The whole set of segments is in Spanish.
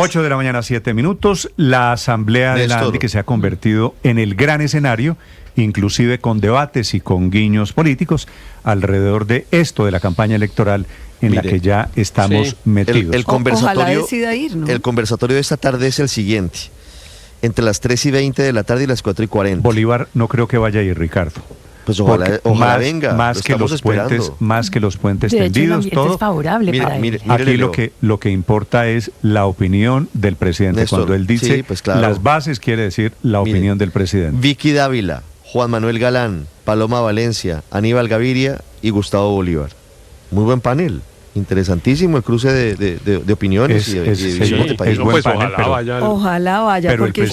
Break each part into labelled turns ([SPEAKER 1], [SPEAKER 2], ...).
[SPEAKER 1] 8 de la mañana, 7 minutos. La asamblea de la ANDI, que se ha convertido en el gran escenario, inclusive con debates y con guiños políticos alrededor de esto de la campaña electoral en la que ya estamos metidos.
[SPEAKER 2] Ojalá decida ir, ¿no? El conversatorio de esta tarde es el siguiente: entre las 3:20 de la tarde y las 4:40.
[SPEAKER 1] Bolívar no creo que vaya a ir, Ricardo.
[SPEAKER 2] Pues ojalá venga,
[SPEAKER 1] más que los puentes tendidos, todo.
[SPEAKER 3] Es favorable
[SPEAKER 1] mire, aquí lo que importa es la opinión del presidente. Néstor, cuando él dice sí, pues claro, las bases, quiere decir la opinión del presidente.
[SPEAKER 2] Vicky Dávila, Juan Manuel Galán, Paloma Valencia, Aníbal Gaviria y Gustavo Bolívar. Muy buen panel. Interesantísimo el cruce de opiniones y de visiones de país.
[SPEAKER 1] Pues
[SPEAKER 3] ojalá vaya,
[SPEAKER 1] pero
[SPEAKER 3] porque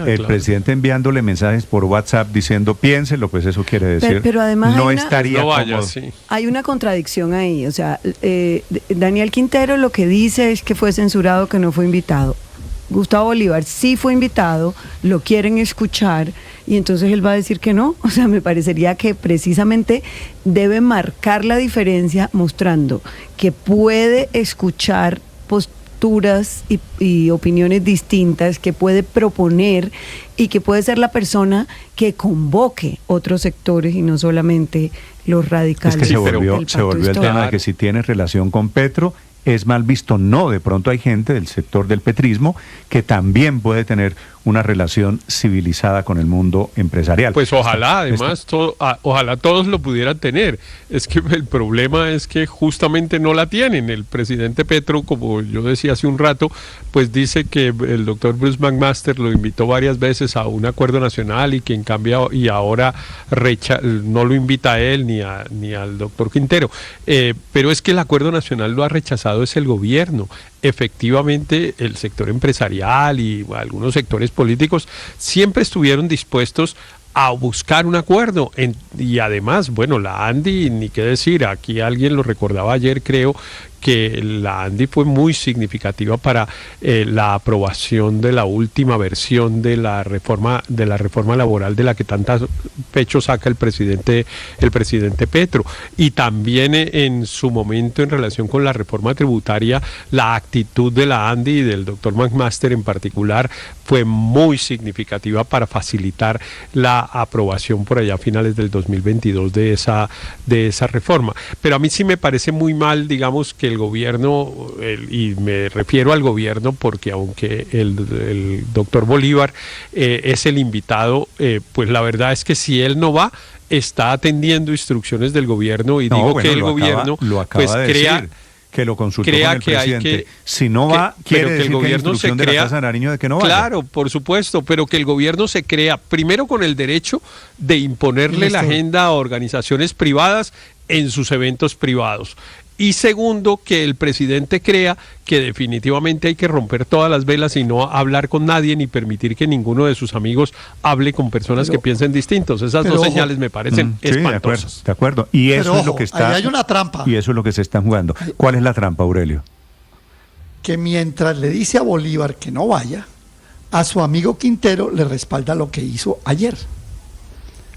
[SPEAKER 1] el presidente enviándole mensajes por WhatsApp diciendo piénselo, pues eso quiere decir
[SPEAKER 3] pero además
[SPEAKER 1] no estaría cómodo.
[SPEAKER 3] Hay una contradicción ahí, o sea, Daniel Quintero lo que dice es que fue censurado, que no fue invitado. Gustavo Bolívar sí fue invitado, lo quieren escuchar y entonces él va a decir que no. O sea, me parecería que precisamente debe marcar la diferencia mostrando que puede escuchar posturas y opiniones distintas, que puede proponer y que puede ser la persona que convoque otros sectores y no solamente los radicales.
[SPEAKER 1] Es que se volvió el tema de que si tiene relación con Petro es mal visto. No, de pronto hay gente del sector del petrismo que también puede tener una relación civilizada con el mundo empresarial.
[SPEAKER 4] Pues ojalá, además, ojalá todos lo pudieran tener. Es que el problema es que justamente no la tienen. El presidente Petro, como yo decía hace un rato, pues dice que el doctor Bruce McMaster lo invitó varias veces a un acuerdo nacional y que en cambio y ahora no lo invita a él ni al doctor Quintero. Pero es que el acuerdo nacional lo ha rechazado es el gobierno. Efectivamente, el sector empresarial y algunos sectores políticos siempre estuvieron dispuestos a buscar un acuerdo y además, bueno, la ANDI, ni qué decir, aquí alguien lo recordaba ayer, creo que la ANDI fue muy significativa para la aprobación de la última versión de la reforma laboral de la que tantas pecho saca el presidente Petro, y también en su momento en relación con la reforma tributaria la actitud de la ANDI y del doctor McMaster en particular fue muy significativa para facilitar la aprobación por allá a finales del 2022 de esa reforma. Pero a mí sí me parece muy mal, digamos, que el gobierno, y me refiero al gobierno porque aunque el doctor Bolívar es el invitado, pues la verdad es que si él no va, está atendiendo instrucciones del gobierno y que el gobierno pues crea
[SPEAKER 1] que lo consultó con el presidente. Si no va, quiere decir que el gobierno se crea de la Casa de Nariño de que no vaya.
[SPEAKER 4] Claro, por supuesto, pero que el gobierno se crea primero con el derecho de imponerle la agenda a organizaciones privadas en sus eventos privados. Y segundo, que el presidente crea que definitivamente hay que romper todas las velas y no hablar con nadie ni permitir que ninguno de sus amigos hable con personas que piensen distintos. Esas dos señales me parecen espantosas.
[SPEAKER 1] De acuerdo. Y eso es lo que está.
[SPEAKER 5] Ahí hay una trampa.
[SPEAKER 1] Y eso es lo que se están jugando. ¿Cuál es la trampa, Aurelio?
[SPEAKER 5] Que mientras le dice a Bolívar que no vaya, a su amigo Quintero le respalda lo que hizo ayer.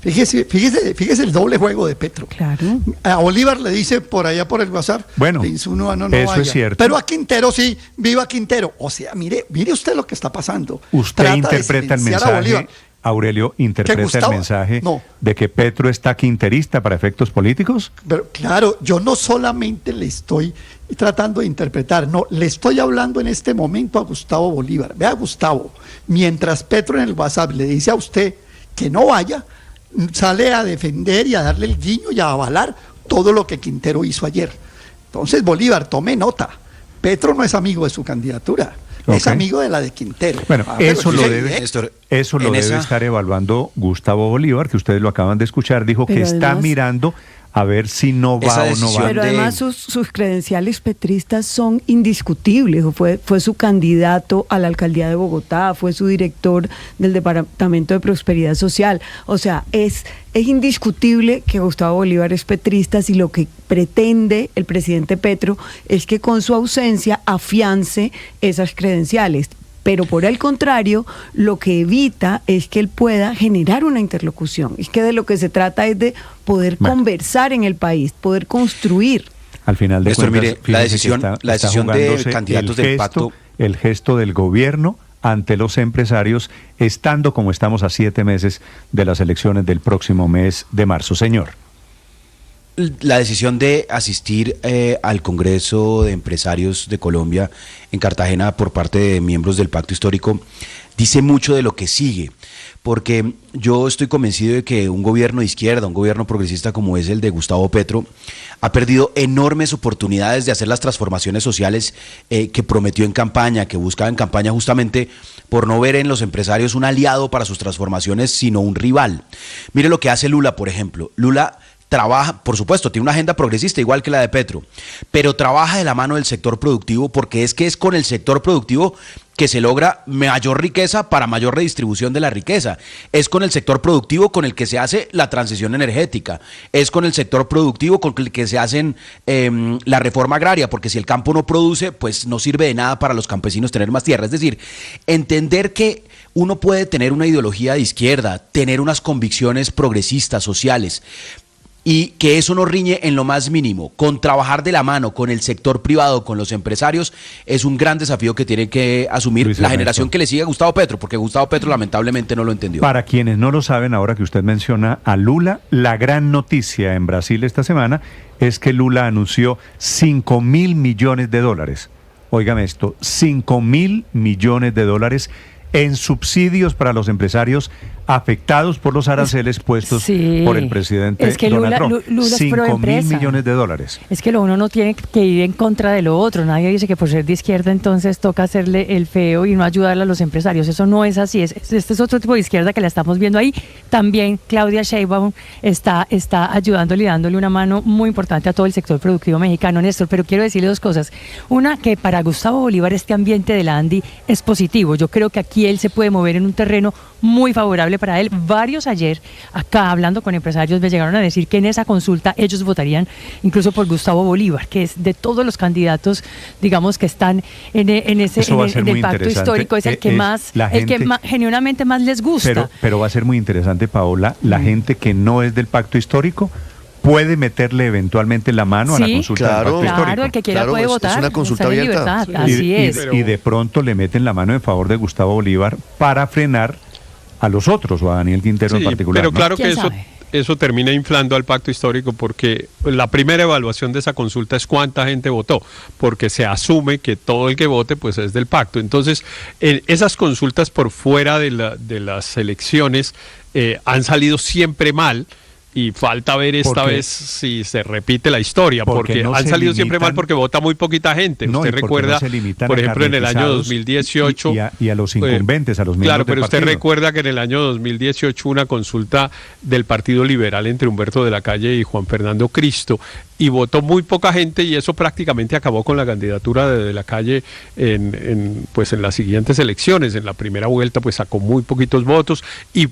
[SPEAKER 5] Fíjese el doble juego de Petro.
[SPEAKER 3] Claro.
[SPEAKER 5] A Bolívar le dice por allá por el WhatsApp,
[SPEAKER 1] bueno,
[SPEAKER 5] le insinúa, no
[SPEAKER 1] eso
[SPEAKER 5] vaya.
[SPEAKER 1] Es cierto.
[SPEAKER 5] Pero a Quintero sí, viva Quintero. O sea, mire usted lo que está pasando.
[SPEAKER 1] Usted interpreta el mensaje, Aurelio, interpreta el mensaje de que Petro está quinterista para efectos políticos.
[SPEAKER 5] Pero claro, yo no solamente le estoy tratando de interpretar, no, le estoy hablando en este momento a Gustavo Bolívar. Vea, Gustavo, mientras Petro en el WhatsApp le dice a usted que no vaya, sale a defender y a darle el guiño y a avalar todo lo que Quintero hizo ayer. Entonces, Bolívar, tome nota. Petro no es amigo de su candidatura, es amigo de la de Quintero.
[SPEAKER 1] Bueno, eso lo debe estar evaluando Gustavo Bolívar, que ustedes lo acaban de escuchar, dijo que está mirando a ver si no va o no va.
[SPEAKER 3] Pero además sus credenciales petristas son indiscutibles. Fue su candidato a la alcaldía de Bogotá, fue su director del Departamento de Prosperidad Social. O sea, es indiscutible que Gustavo Bolívar es petrista si lo que pretende el presidente Petro es que con su ausencia afiance esas credenciales. Pero por el contrario, lo que evita es que él pueda generar una interlocución. Es que de lo que se trata es de poder conversar en el país, poder construir.
[SPEAKER 1] Al final de cuentas,
[SPEAKER 6] mire, la decisión de candidatos del pacto
[SPEAKER 1] el gesto del gobierno ante los empresarios, estando como estamos a 7 meses de las elecciones del próximo mes de marzo. Señor.
[SPEAKER 6] La decisión de asistir al Congreso de Empresarios de Colombia en Cartagena por parte de miembros del Pacto Histórico dice mucho de lo que sigue, porque yo estoy convencido de que un gobierno de izquierda, un gobierno progresista como es el de Gustavo Petro, ha perdido enormes oportunidades de hacer las transformaciones sociales que prometió en campaña, que buscaba en campaña, justamente por no ver en los empresarios un aliado para sus transformaciones, sino un rival. Mire lo que hace Lula, por ejemplo. Lula trabaja, por supuesto, tiene una agenda progresista igual que la de Petro, pero trabaja de la mano del sector productivo, porque es con el sector productivo que se logra mayor riqueza para mayor redistribución de la riqueza. Es con el sector productivo con el que se hace la transición energética. Es con el sector productivo con el que se hacen la reforma agraria, porque si el campo no produce, pues no sirve de nada para los campesinos tener más tierra. Es decir, entender que uno puede tener una ideología de izquierda, tener unas convicciones progresistas, sociales, y que eso no riñe en lo más mínimo con trabajar de la mano con el sector privado, con los empresarios, es un gran desafío que tiene que asumir la generación que le sigue a Gustavo Petro, porque Gustavo Petro lamentablemente no lo entendió.
[SPEAKER 1] Para quienes no lo saben, ahora que usted menciona a Lula, la gran noticia en Brasil esta semana es que Lula anunció $5.000 millones. Óigame esto, $5.000 millones en subsidios para los empresarios afectados por los aranceles puestos por el presidente Donald Trump.
[SPEAKER 7] Lula es
[SPEAKER 1] $5.000 millones.
[SPEAKER 7] Es que uno no tiene que ir en contra de lo otro. Nadie dice que por ser de izquierda entonces toca hacerle el feo y no ayudarle a los empresarios. Eso no es así. Este es otro tipo de izquierda que la estamos viendo ahí. También Claudia Sheinbaum está ayudándole y dándole una mano muy importante a todo el sector productivo mexicano, Néstor. Pero quiero decirle dos cosas. Una, que para Gustavo Bolívar este ambiente de la ANDI es positivo. Yo creo que aquí él se puede mover en un terreno muy favorable para él. Varios ayer, acá hablando con empresarios, me llegaron a decir que en esa consulta ellos votarían incluso por Gustavo Bolívar, que es de todos los candidatos, digamos, que están en el pacto histórico, es el que genuinamente más les gusta.
[SPEAKER 1] Pero va a ser muy interesante, Paola, la gente que no es del pacto histórico puede meterle eventualmente la mano a la consulta del pacto histórico.
[SPEAKER 7] Claro, el que quiera puede votar.
[SPEAKER 2] Es una consulta abierta.
[SPEAKER 7] Así es.
[SPEAKER 1] Y de pronto le meten la mano en favor de Gustavo Bolívar para frenar a los otros, o a Daniel Quintero en particular.
[SPEAKER 4] Pero claro que eso termina inflando al pacto histórico, porque la primera evaluación de esa consulta es cuánta gente votó, porque se asume que todo el que vote pues es del pacto. Entonces, esas consultas por fuera de las elecciones han salido siempre mal. Y falta ver esta vez si se repite la historia, porque han salido siempre mal porque vota muy poquita gente. Usted recuerda, por ejemplo, en el año 2018...
[SPEAKER 1] Y a los incumbentes, a los miembros
[SPEAKER 4] Claro, pero
[SPEAKER 1] del
[SPEAKER 4] usted
[SPEAKER 1] partido.
[SPEAKER 4] recuerda que en el año 2018 una consulta del Partido Liberal entre Humberto de la Calle y Juan Fernando Cristo, y votó muy poca gente, y eso prácticamente acabó con la candidatura de la Calle en las siguientes elecciones. En la primera vuelta pues sacó muy poquitos votos y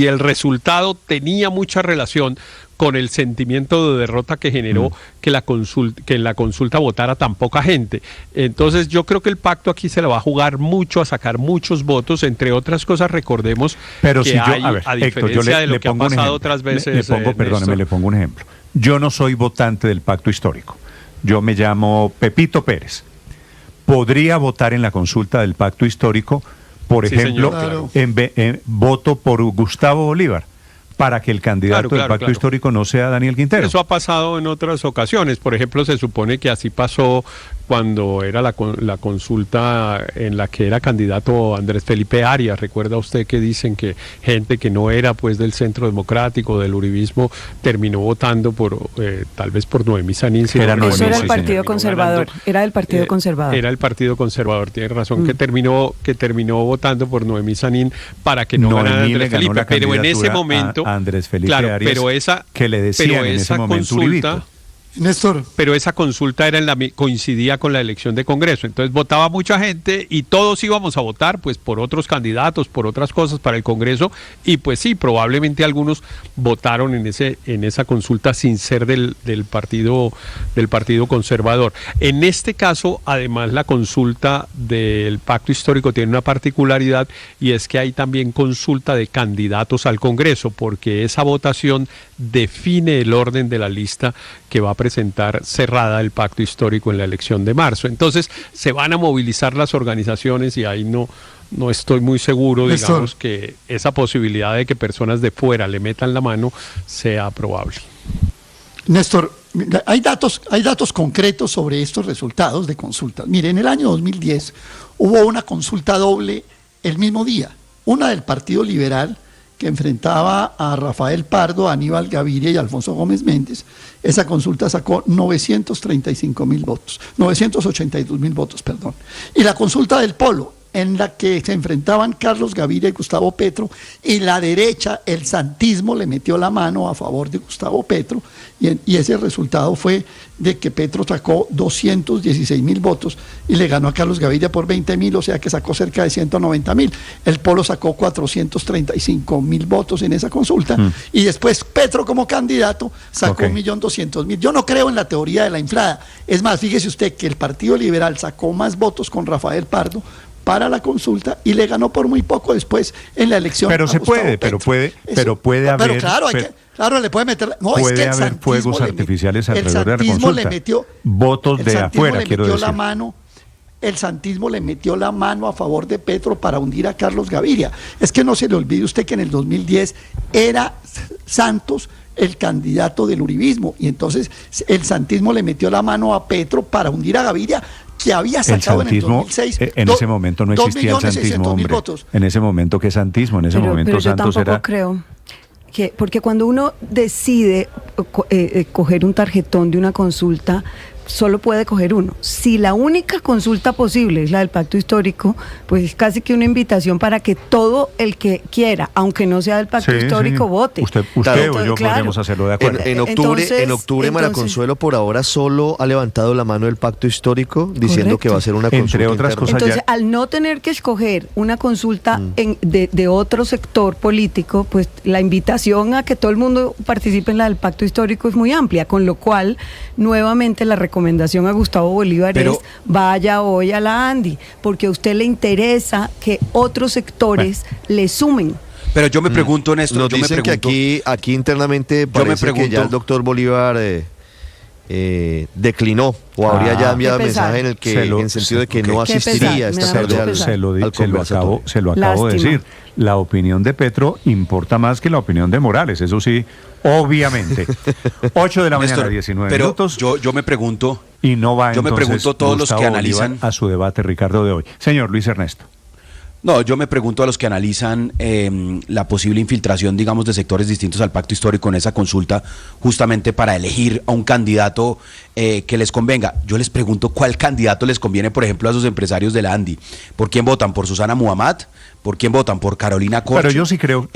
[SPEAKER 4] el resultado tenía mucha relación con el sentimiento de derrota que generó que en la consulta votara tan poca gente. Entonces yo creo que el pacto aquí se le va a jugar mucho a sacar muchos votos, entre otras cosas. Recordemos que a diferencia de lo que ha pasado otras veces.
[SPEAKER 1] Le pongo un ejemplo. Yo no soy votante del pacto histórico. Yo me llamo Pepito Pérez. ¿Podría votar en la consulta del pacto histórico? Por ejemplo,
[SPEAKER 4] señor, claro.
[SPEAKER 1] Voto por Gustavo Bolívar, para que el candidato del pacto histórico no sea Daniel Quintero.
[SPEAKER 4] Eso ha pasado en otras ocasiones. Por ejemplo, se supone que así pasó cuando era la consulta en la que era candidato Andrés Felipe Arias. ¿Recuerda usted que dicen que gente que no era pues del Centro Democrático, del uribismo, terminó votando tal vez por Noemí Sanín?
[SPEAKER 3] Eso era el Partido Conservador. Era del Partido Conservador.
[SPEAKER 4] Era el Partido Conservador, tiene razón, que terminó votando por Noemí Sanín para que no ganara Andrés Felipe. Pero en ese momento,
[SPEAKER 1] Andrés Felipe Arias, que le decían en ese momento Uribito.
[SPEAKER 5] Néstor.
[SPEAKER 4] Pero esa consulta coincidía con la elección de Congreso, entonces votaba mucha gente y todos íbamos a votar pues por otros candidatos, por otras cosas para el Congreso, y pues sí, probablemente algunos votaron en esa consulta sin ser del Partido Conservador. En este caso, además, la consulta del Pacto Histórico tiene una particularidad, y es que hay también consulta de candidatos al Congreso, porque esa votación define el orden de la lista que va a presentar presentar cerrada el pacto histórico en la elección de marzo. Entonces se van a movilizar las organizaciones y ahí no estoy muy seguro, digamos, que esa posibilidad de que personas de fuera le metan la mano sea probable.
[SPEAKER 5] Néstor, hay datos concretos sobre estos resultados de consultas. Mire, en el año 2010 hubo una consulta doble el mismo día, una del Partido Liberal que enfrentaba a Rafael Pardo, Aníbal Gaviria y Alfonso Gómez Méndez. Esa consulta sacó 982.000 votos, perdón. Y la consulta del Polo, en la que se enfrentaban Carlos Gaviria y Gustavo Petro, y la derecha, el santismo, le metió la mano a favor de Gustavo Petro, y ese resultado fue de que Petro sacó 216.000 votos y le ganó a Carlos Gaviria por 20.000, o sea que sacó cerca de 190.000. El Polo sacó 435.000 votos en esa consulta, y después Petro como candidato sacó 1.200.000. Yo no creo en la teoría de la inflada. Es más, fíjese usted que el Partido Liberal sacó más votos con Rafael Pardo para la consulta y le ganó por muy poco después en la elección.
[SPEAKER 1] Pero se puede, pero puede haber.
[SPEAKER 5] Pero claro, le puede meter. No,
[SPEAKER 1] puede
[SPEAKER 5] es que el
[SPEAKER 1] haber fuegos artificiales alrededor de la consulta.
[SPEAKER 5] Le metió,
[SPEAKER 1] votos de afuera, quiero decir.
[SPEAKER 5] El santismo le metió la mano a favor de Petro para hundir a Carlos Gaviria. Es que no se le olvide usted que en el 2010 era Santos el candidato del uribismo, y entonces el santismo le metió la mano a Petro para hundir a Gaviria, que había sacado en el 2006.
[SPEAKER 1] En ese momento no existía el santismo, hombre.
[SPEAKER 5] Votos.
[SPEAKER 1] En ese momento, ¿qué santismo? En ese momento
[SPEAKER 3] pero
[SPEAKER 1] Santos
[SPEAKER 3] yo tampoco
[SPEAKER 1] era...
[SPEAKER 3] creo que, porque cuando uno decide coger un tarjetón de una consulta, solo puede coger uno. Si la única consulta posible es la del pacto histórico, pues es casi que una invitación para que todo el que quiera, aunque no sea del pacto histórico, vote.
[SPEAKER 1] Usted o yo podemos hacerlo de acuerdo.
[SPEAKER 2] En octubre Mara Consuelo por ahora solo ha levantado la mano del pacto histórico diciendo que va a ser una consulta.
[SPEAKER 1] Entre otras cosas.
[SPEAKER 3] Entonces, al no tener que escoger una consulta de otro sector político, pues la invitación a que todo el mundo participe en la del pacto histórico es muy amplia, con lo cual nuevamente la recomendación a Gustavo Bolívar es: vaya hoy a la Andi, porque a usted le interesa que otros sectores le sumen.
[SPEAKER 6] Pero yo me pregunto, Néstor,
[SPEAKER 2] nos dicen que aquí internamente parece que ya el doctor Bolívar declinó o habría ya enviado mensaje en el que en sentido de que no asistiría esta tarde al
[SPEAKER 1] conversatorio. Se lo acabo de decir. La opinión de Petro importa más que la opinión de Morales, eso sí, obviamente. 8 de la mañana, 19 minutos.
[SPEAKER 6] Yo me pregunto.
[SPEAKER 1] Y no va
[SPEAKER 6] yo
[SPEAKER 1] entonces
[SPEAKER 6] me pregunto todos
[SPEAKER 1] Gustavo
[SPEAKER 6] los que analizan
[SPEAKER 1] Bolívar a su debate, Ricardo, de hoy. Señor Luis Ernesto.
[SPEAKER 6] No, yo me pregunto a los que analizan la posible infiltración, digamos, de sectores distintos al pacto histórico en esa consulta, justamente para elegir a un candidato que les convenga. Yo les pregunto cuál candidato les conviene, por ejemplo, a sus empresarios de la Andi. ¿Por quién votan? ¿Por Susana Muhammad? ¿Por quién votan? ¿Por Carolina Corcho?
[SPEAKER 1] Pero yo sí creo.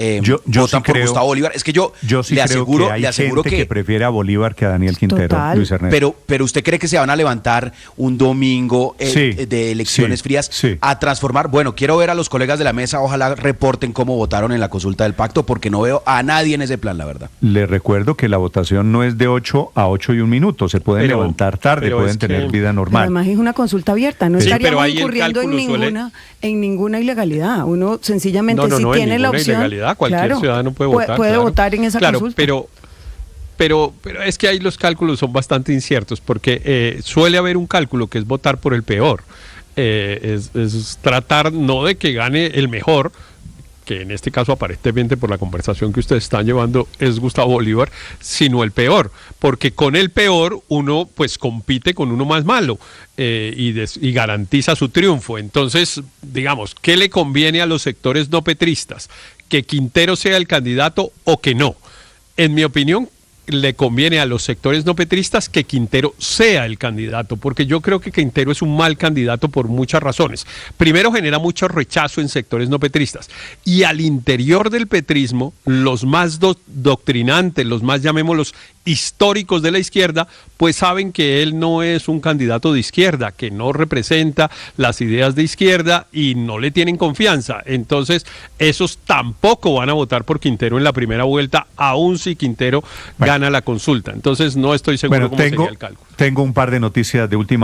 [SPEAKER 6] ¿Votan por Gustavo Bolívar? Es que yo
[SPEAKER 1] sí le aseguro que hay gente que prefiere a Bolívar que a Daniel Quintero, Luis Ernesto.
[SPEAKER 6] Pero ¿usted cree que se van a levantar un domingo de elecciones frías a transformar? Bueno, quiero ver a los colegas de la mesa, ojalá reporten cómo votaron en la consulta del pacto, porque no veo a nadie en ese plan, la verdad.
[SPEAKER 1] Les recuerdo que la votación no es de 8 a 8 y 1 minuto, se pueden levantar tarde, pueden tener vida normal.
[SPEAKER 3] Además es una consulta abierta, no estaríamos incurriendo en ninguna ilegalidad. Uno sencillamente si tiene la opción,
[SPEAKER 4] ilegalidad, cualquier ciudadano puede votar.
[SPEAKER 3] Puede votar en esa consulta.
[SPEAKER 4] Pero es que ahí los cálculos son bastante inciertos, porque suele haber un cálculo que es votar por el peor. Es tratar no de que gane el mejor, que en este caso aparentemente por la conversación que ustedes están llevando es Gustavo Bolívar, sino el peor, porque con el peor uno pues compite con uno más malo y garantiza su triunfo. Entonces, digamos, ¿qué le conviene a los sectores no petristas? ¿Que Quintero sea el candidato o que no? En mi opinión, le conviene a los sectores no petristas que Quintero sea el candidato, porque yo creo que Quintero es un mal candidato por muchas razones. Primero, genera mucho rechazo en sectores no petristas, y al interior del petrismo, los más doctrinantes, los más, llamémoslos, históricos de la izquierda, pues saben que él no es un candidato de izquierda, que no representa las ideas de izquierda y no le tienen confianza. Entonces, esos tampoco van a votar por Quintero en la primera vuelta, aun si Quintero gana la consulta. Entonces, no estoy seguro cómo sería el cálculo.
[SPEAKER 1] Tengo un par de noticias de última